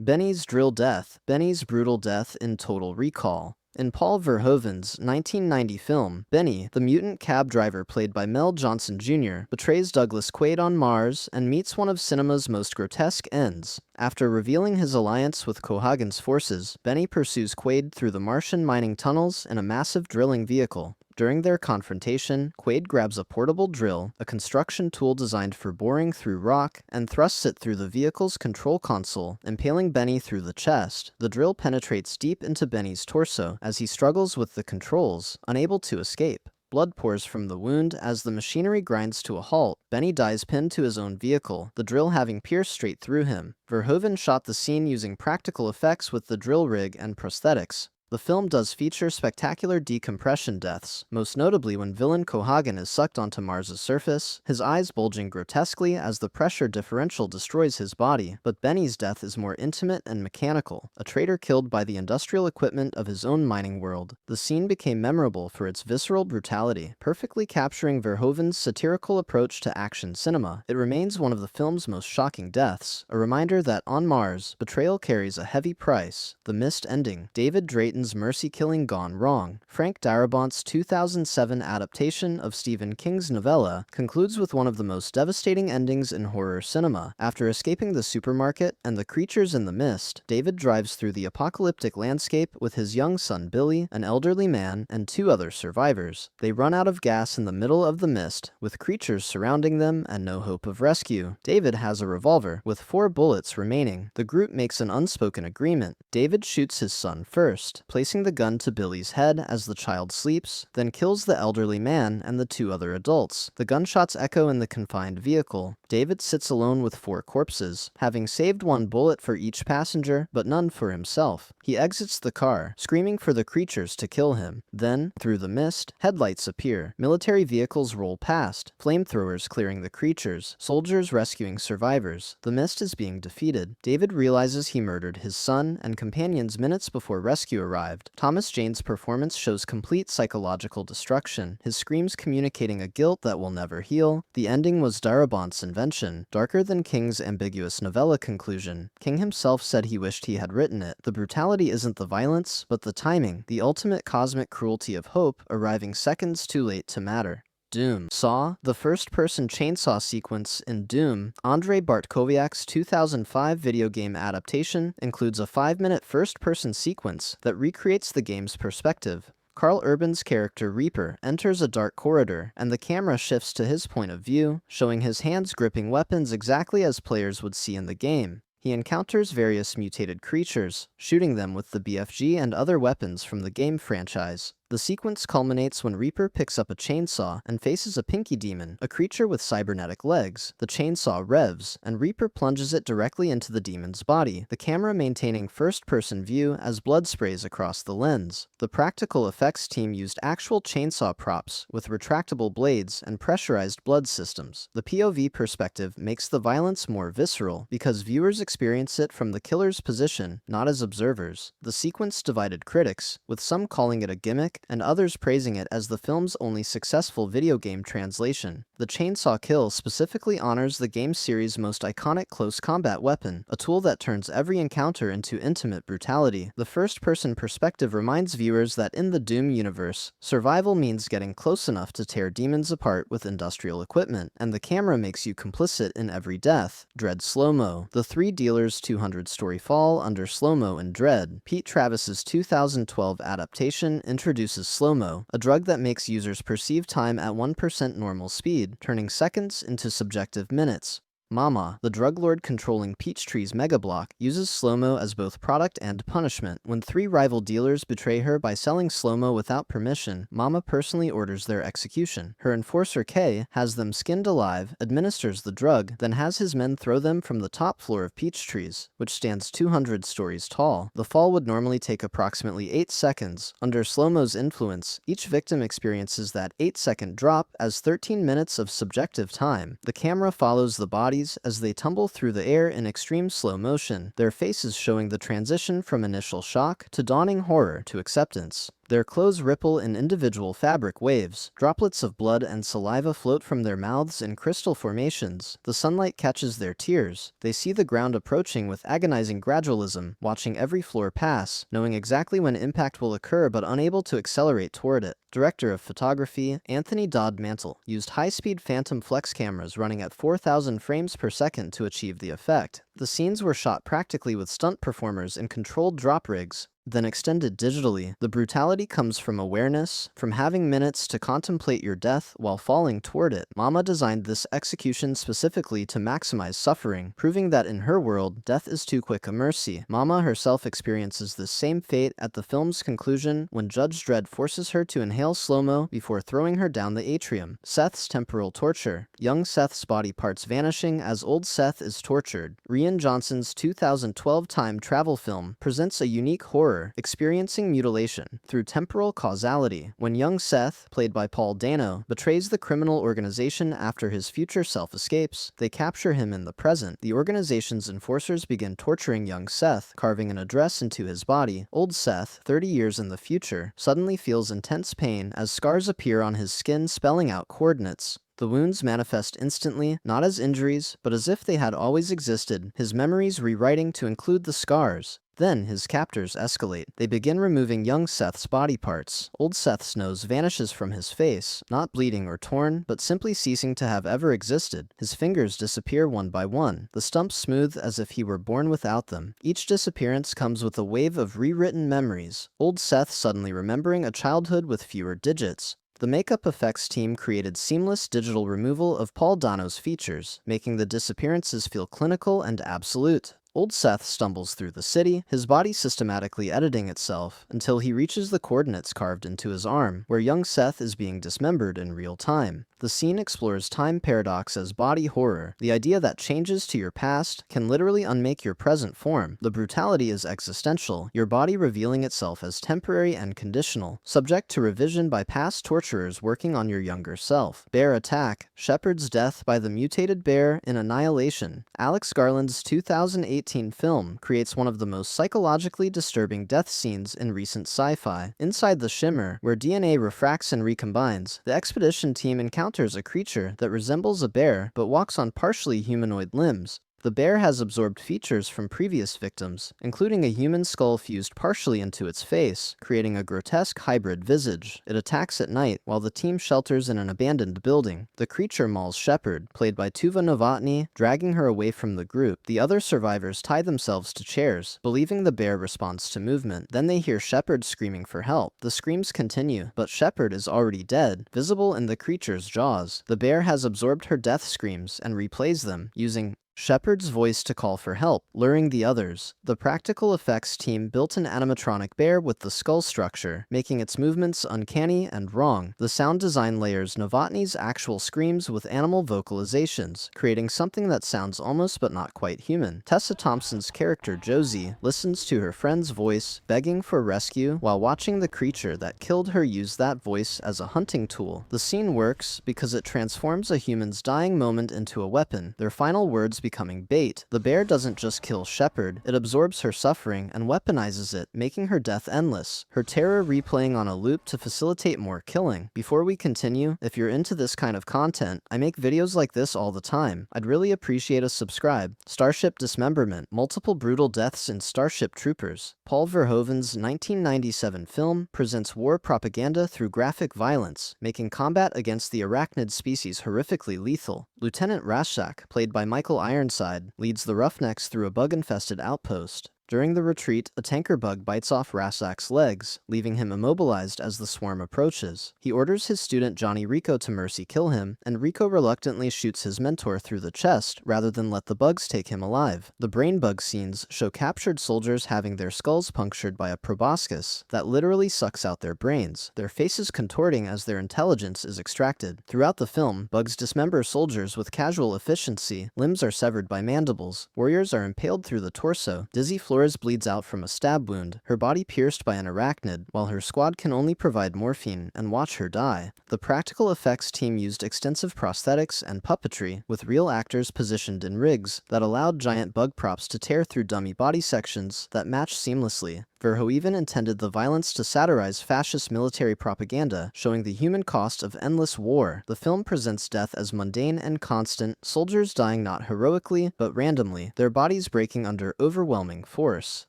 Benny's drill death, Benny's brutal death in Total Recall. In Paul Verhoeven's 1990 film, Benny, the mutant cab driver played by Mel Johnson Jr., betrays Douglas Quaid on Mars and meets one of cinema's most grotesque ends. After revealing his alliance with Cohagen's forces, Benny pursues Quaid through the Martian mining tunnels in a massive drilling vehicle. During their confrontation, Quaid grabs a portable drill, a construction tool designed for boring through rock, and thrusts it through the vehicle's control console, impaling Benny through the chest. The drill penetrates deep into Benny's torso as he struggles with the controls, unable to escape. Blood pours from the wound as the machinery grinds to a halt. Benny dies pinned to his own vehicle, the drill having pierced straight through him. Verhoeven shot the scene using practical effects with the drill rig and prosthetics. The film does feature spectacular decompression deaths, most notably when villain Cohagen is sucked onto Mars's surface, his eyes bulging grotesquely as the pressure differential destroys his body. But Benny's death is more intimate and mechanical, a traitor killed by the industrial equipment of his own mining world. The scene became memorable for its visceral brutality, perfectly capturing Verhoeven's satirical approach to action cinema. It remains one of the film's most shocking deaths, a reminder that on Mars, betrayal carries a heavy price. The missed ending. David Drayton's mercy-killing gone wrong. Frank Darabont's 2007 adaptation of Stephen King's novella concludes with one of the most devastating endings in horror cinema. After escaping the supermarket and the creatures in the mist, David drives through the apocalyptic landscape with his young son Billy, an elderly man, and two other survivors. They run out of gas in the middle of the mist, with creatures surrounding them and no hope of rescue. David has a revolver, with 4 bullets remaining. The group makes an unspoken agreement. David shoots his son first, placing the gun to Billy's head as the child sleeps, then kills the elderly man and the 2 other adults. The gunshots echo in the confined vehicle. David sits alone with 4 corpses, having saved 1 bullet for each passenger, but none for himself. He exits the car, screaming for the creatures to kill him. Then, through the mist, headlights appear. Military vehicles roll past, flamethrowers clearing the creatures, soldiers rescuing survivors. The mist is being defeated. David realizes he murdered his son and companions minutes before rescue arrived. Thomas Jane's performance shows complete psychological destruction, his screams communicating a guilt that will never heal. The ending was Darabont's invention, darker than King's ambiguous novella conclusion. King himself said he wished he had written it. The brutality isn't the violence, but the timing, the ultimate cosmic cruelty of hope, arriving seconds too late to matter. Doom. Saw, the first-person chainsaw sequence in Doom, Andrei Bartkowiak's 2005 video game adaptation, includes a 5-minute first-person sequence that recreates the game's perspective. Carl Urban's character Reaper enters a dark corridor, and the camera shifts to his point of view, showing his hands gripping weapons exactly as players would see in the game. He encounters various mutated creatures, shooting them with the BFG and other weapons from the game franchise. The sequence culminates when Reaper picks up a chainsaw and faces a Pinky Demon, a creature with cybernetic legs. The chainsaw revs, and Reaper plunges it directly into the demon's body, the camera maintaining first-person view as blood sprays across the lens. The practical effects team used actual chainsaw props with retractable blades and pressurized blood systems. The POV perspective makes the violence more visceral because viewers experience it from the killer's position, not as observers. The sequence divided critics, with some calling it a gimmick and others praising it as the film's only successful video game translation. The chainsaw kill specifically honors the game series' most iconic close combat weapon, a tool that turns every encounter into intimate brutality. The first-person perspective reminds viewers that in the Doom universe, survival means getting close enough to tear demons apart with industrial equipment, and the camera makes you complicit in every death. Dread Slow-Mo. The Three Dealers 200-story fall under slow-mo in Dread. Pete Travis's 2012 adaptation introduces slow-mo, a drug that makes users perceive time at 1% normal speed, turning seconds into subjective minutes. Mama, the drug lord controlling Peachtree's Mega Block, uses slow-mo as both product and punishment. When 3 rival dealers betray her by selling slow-mo without permission, Mama personally orders their execution. Her enforcer Kay has them skinned alive, administers the drug, then has his men throw them from the top floor of Peachtree's, which stands 200 stories tall. The fall would normally take approximately 8 seconds. Under slow-mo's influence, each victim experiences that 8-second drop as 13 minutes of subjective time. The camera follows the body as they tumble through the air in extreme slow motion, their faces showing the transition from initial shock to dawning horror to acceptance. Their clothes ripple in individual fabric waves. Droplets of blood and saliva float from their mouths in crystal formations. The sunlight catches their tears. They see the ground approaching with agonizing gradualism, watching every floor pass, knowing exactly when impact will occur but unable to accelerate toward it. Director of photography, Anthony Dodd Mantle, used high-speed phantom flex cameras running at 4,000 frames per second to achieve the effect. The scenes were shot practically with stunt performers in controlled drop rigs, then extended digitally. The brutality comes from awareness, from having minutes to contemplate your death while falling toward it. Mama designed this execution specifically to maximize suffering, proving that in her world, death is too quick a mercy. Mama herself experiences this same fate at the film's conclusion when Judge Dredd forces her to inhale slow-mo before throwing her down the atrium. Seth's temporal torture. Young Seth's body parts vanishing as old Seth is tortured. Rian Johnson's 2012 time travel film presents a unique horror, experiencing mutilation through temporal causality. When young Seth, played by Paul Dano, betrays the criminal organization after his future self escapes, they capture him in the present. The organization's enforcers begin torturing young Seth, carving an address into his body. Old Seth, 30 years in the future, suddenly feels intense pain as scars appear on his skin, spelling out coordinates. The wounds manifest instantly, not as injuries, but as if they had always existed, his memories rewriting to include the scars. Then his captors escalate. They begin removing young Seth's body parts. Old Seth's nose vanishes from his face, not bleeding or torn, but simply ceasing to have ever existed. His fingers disappear one by one, the stumps smooth as if he were born without them. Each disappearance comes with a wave of rewritten memories. Old Seth suddenly remembering a childhood with fewer digits. The makeup effects team created seamless digital removal of Paul Dano's features, making the disappearances feel clinical and absolute. Old Seth stumbles through the city, his body systematically editing itself, until he reaches the coordinates carved into his arm, where young Seth is being dismembered in real time. The scene explores time paradox as body horror, the idea that changes to your past can literally unmake your present form. The brutality is existential, your body revealing itself as temporary and conditional, subject to revision by past torturers working on your younger self. Bear attack. Shepard's death by the mutated bear in Annihilation. Alex Garland's 2018 film creates one of the most psychologically disturbing death scenes in recent sci-fi. Inside the Shimmer, where DNA refracts and recombines, the expedition team encounters a creature that resembles a bear but walks on partially humanoid limbs. The bear has absorbed features from previous victims, including a human skull fused partially into its face, creating a grotesque hybrid visage. It attacks at night while the team shelters in an abandoned building. The creature mauls Shepard, played by Tuva Novotny, dragging her away from the group. The other survivors tie themselves to chairs, believing the bear responds to movement. Then they hear Shepard screaming for help. The screams continue, but Shepard is already dead, visible in the creature's jaws. The bear has absorbed her death screams and replays them, using Shepard's voice to call for help, luring the others. The practical effects team built an animatronic bear with the skull structure, making its movements uncanny and wrong. The sound design layers Novotny's actual screams with animal vocalizations, creating something that sounds almost but not quite human. Tessa Thompson's character Josie listens to her friend's voice, begging for rescue, while watching the creature that killed her use that voice as a hunting tool. The scene works because it transforms a human's dying moment into a weapon, their final words becoming bait. The bear doesn't just kill Shepard, it absorbs her suffering and weaponizes it, making her death endless, her terror replaying on a loop to facilitate more killing. Before we continue, if you're into this kind of content, I make videos like this all the time. I'd really appreciate a subscribe. Starship Dismemberment. Multiple brutal deaths in Starship Troopers. Paul Verhoeven's 1997 film presents war propaganda through graphic violence, making combat against the arachnid species horrifically lethal. Lieutenant Rashak, played by Michael Ironside, leads the Roughnecks through a bug-infested outpost. During the retreat, a tanker bug bites off Rasak's legs, leaving him immobilized as the swarm approaches. He orders his student Johnny Rico to mercy kill him, and Rico reluctantly shoots his mentor through the chest rather than let the bugs take him alive. The brain bug scenes show captured soldiers having their skulls punctured by a proboscis that literally sucks out their brains, their faces contorting as their intelligence is extracted. Throughout the film, bugs dismember soldiers with casual efficiency, limbs are severed by mandibles, warriors are impaled through the torso, Dizzy Flores bleeds out from a stab wound, her body pierced by an arachnid, while her squad can only provide morphine and watch her die. The practical effects team used extensive prosthetics and puppetry, with real actors positioned in rigs that allowed giant bug props to tear through dummy body sections that match seamlessly. Verhoeven intended the violence to satirize fascist military propaganda, showing the human cost of endless war. The film presents death as mundane and constant, soldiers dying not heroically, but randomly, their bodies breaking under overwhelming force.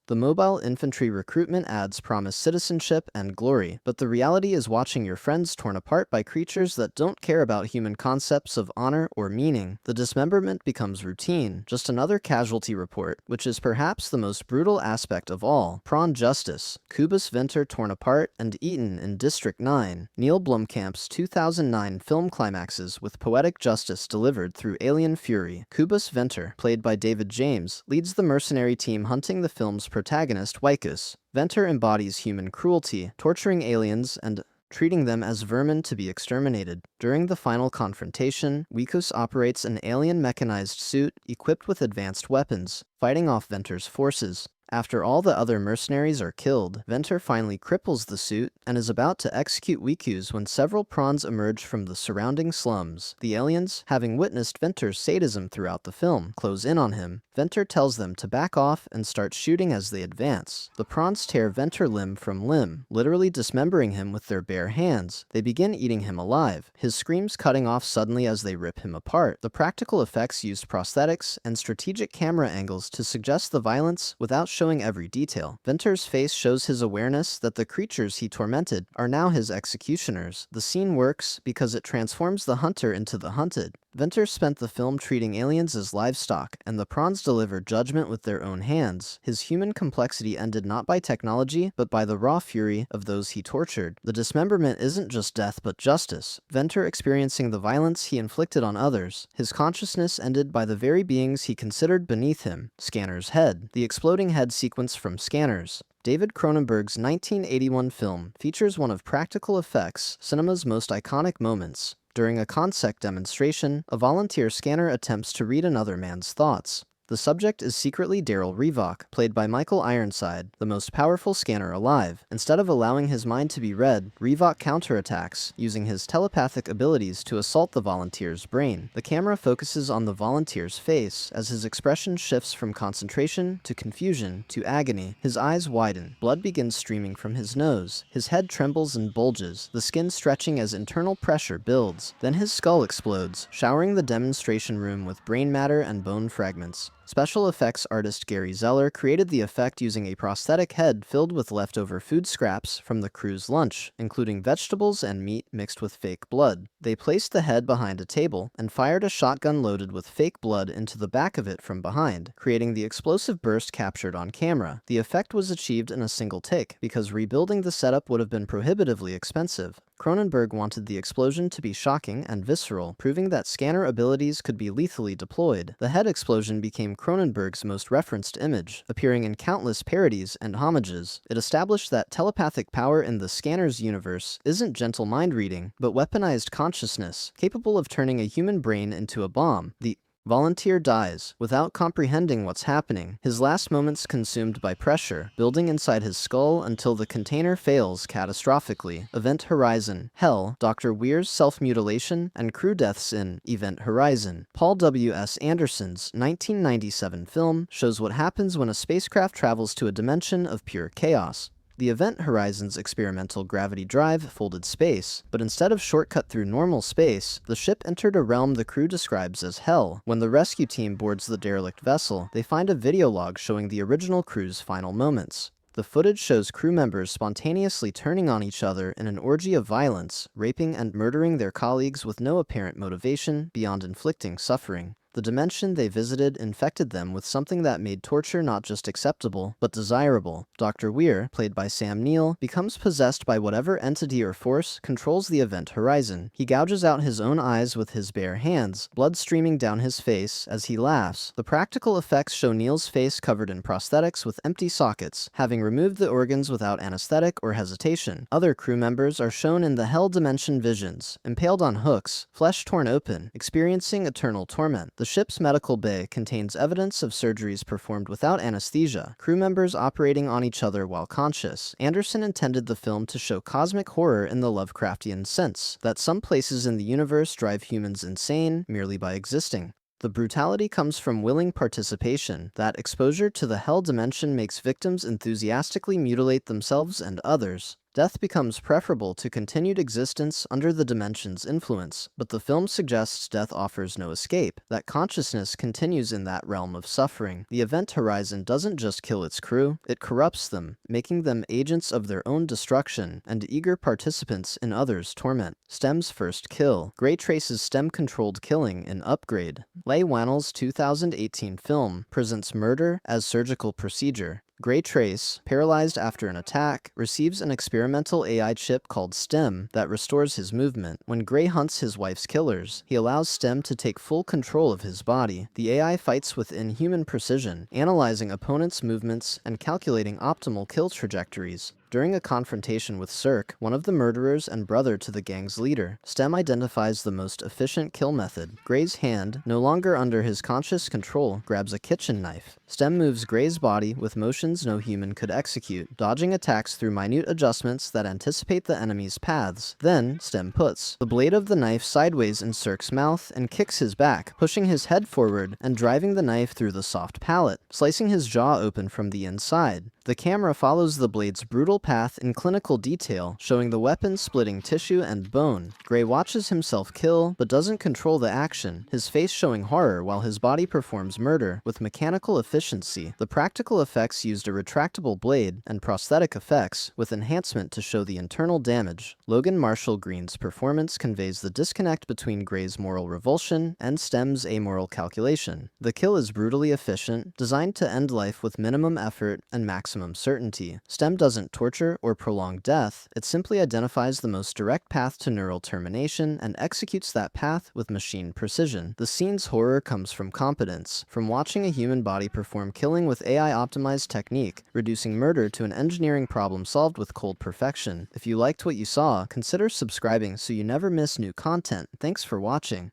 The mobile infantry recruitment ads promise citizenship and glory, but the reality is watching your friends torn apart by creatures that don't care about human concepts of honor or meaning. The dismemberment becomes routine, just another casualty report, which is perhaps the most brutal aspect of all. Prawn justice. Kubus Venter torn apart and eaten in District 9. Neil Blomkamp's 2009 film climaxes with poetic justice delivered through alien fury. Kubus Venter, played by David James, leads the mercenary team hunting the film's protagonist, Wikus. Venter embodies human cruelty, torturing aliens and treating them as vermin to be exterminated. During the final confrontation, Wikus operates an alien mechanized suit equipped with advanced weapons, fighting off Venter's forces. After all the other mercenaries are killed, Venter finally cripples the suit and is about to execute Wikus when several prawns emerge from the surrounding slums. The aliens, having witnessed Venter's sadism throughout the film, close in on him. Venter tells them to back off and start shooting as they advance. The prawns tear Venter limb from limb, literally dismembering him with their bare hands. They begin eating him alive, his screams cutting off suddenly as they rip him apart. The practical effects used prosthetics and strategic camera angles to suggest the violence without showing every detail. Venter's face shows his awareness that the creatures he tormented are now his executioners. The scene works because it transforms the hunter into the hunted. Venter spent the film treating aliens as livestock, and the prawns delivered judgment with their own hands. His human complexity ended not by technology, but by the raw fury of those he tortured. The dismemberment isn't just death, but justice. Venter experiencing the violence he inflicted on others. His consciousness ended by the very beings he considered beneath him. Scanner's head. The exploding head sequence from Scanners. David Cronenberg's 1981 film features one of practical effects cinema's most iconic moments. During a concept demonstration, a volunteer scanner attempts to read another man's thoughts. The subject is secretly Daryl Revok, played by Michael Ironside, the most powerful scanner alive. Instead of allowing his mind to be read, Revok counterattacks, using his telepathic abilities to assault the volunteer's brain. The camera focuses on the volunteer's face as his expression shifts from concentration to confusion to agony. His eyes widen, blood begins streaming from his nose, his head trembles and bulges, the skin stretching as internal pressure builds. Then his skull explodes, showering the demonstration room with brain matter and bone fragments. Special effects artist Gary Zeller created the effect using a prosthetic head filled with leftover food scraps from the crew's lunch, including vegetables and meat mixed with fake blood. They placed the head behind a table and fired a shotgun loaded with fake blood into the back of it from behind, creating the explosive burst captured on camera. The effect was achieved in a single take, because rebuilding the setup would have been prohibitively expensive. Cronenberg wanted the explosion to be shocking and visceral, proving that scanner abilities could be lethally deployed. The head explosion became Cronenberg's most referenced image, appearing in countless parodies and homages. It established that telepathic power in the scanner's universe isn't gentle mind reading, but weaponized consciousness, capable of turning a human brain into a bomb. The volunteer dies without comprehending what's happening, his last moments consumed by pressure, building inside his skull until the container fails catastrophically. Event Horizon. Hell, Dr. Weir's self-mutilation, and crew deaths in Event Horizon. Paul W.S. Anderson's 1997 film shows what happens when a spacecraft travels to a dimension of pure chaos. The Event Horizon's experimental gravity drive folded space, but instead of shortcut through normal space, the ship entered a realm the crew describes as hell. When the rescue team boards the derelict vessel, they find a video log showing the original crew's final moments. The footage shows crew members spontaneously turning on each other in an orgy of violence, raping and murdering their colleagues with no apparent motivation beyond inflicting suffering. The dimension they visited infected them with something that made torture not just acceptable, but desirable. Dr. Weir, played by Sam Neill, becomes possessed by whatever entity or force controls the Event Horizon. He gouges out his own eyes with his bare hands, blood streaming down his face as he laughs. The practical effects show Neill's face covered in prosthetics with empty sockets, having removed the organs without anesthetic or hesitation. Other crew members are shown in the Hell Dimension visions, impaled on hooks, flesh torn open, experiencing eternal torment. The ship's medical bay contains evidence of surgeries performed without anesthesia, crew members operating on each other while conscious. Anderson intended the film to show cosmic horror in the Lovecraftian sense, that some places in the universe drive humans insane merely by existing. The brutality comes from willing participation. That exposure to the hell dimension makes victims enthusiastically mutilate themselves and others. Death becomes preferable to continued existence under the dimension's influence, but the film suggests death offers no escape, that consciousness continues in that realm of suffering. The event horizon doesn't just kill its crew, it corrupts them, making them agents of their own destruction and eager participants in others' torment. STEM's first kill. Gray traces STEM-controlled killing in Upgrade. Leigh Whannell's 2018 film presents murder as surgical procedure. Gray Trace, paralyzed after an attack, receives an experimental AI chip called STEM that restores his movement. When Gray hunts his wife's killers, he allows STEM to take full control of his body. The AI fights with inhuman precision, analyzing opponents' movements and calculating optimal kill trajectories. During a confrontation with Cirque, one of the murderers and brother to the gang's leader, STEM identifies the most efficient kill method. Gray's hand, no longer under his conscious control, grabs a kitchen knife. STEM moves Gray's body with motions no human could execute, dodging attacks through minute adjustments that anticipate the enemy's paths. Then, STEM puts the blade of the knife sideways in Cirque's mouth and kicks his back, pushing his head forward and driving the knife through the soft palate, slicing his jaw open from the inside. The camera follows the blade's brutal path in clinical detail, showing the weapon splitting tissue and bone. Gray watches himself kill, but doesn't control the action, his face showing horror while his body performs murder with mechanical efficiency. The practical effects used a retractable blade and prosthetic effects, with enhancement to show the internal damage. Logan Marshall Green's performance conveys the disconnect between Gray's moral revulsion and STEM's amoral calculation. The kill is brutally efficient, designed to end life with minimum effort and maximum certainty. STEM doesn't torture or prolong death, it simply identifies the most direct path to neural termination and executes that path with machine precision. The scene's horror comes from competence, from watching a human body perform killing with AI-optimized technique, reducing murder to an engineering problem solved with cold perfection. If you liked what you saw, consider subscribing so you never miss new content. Thanks for watching.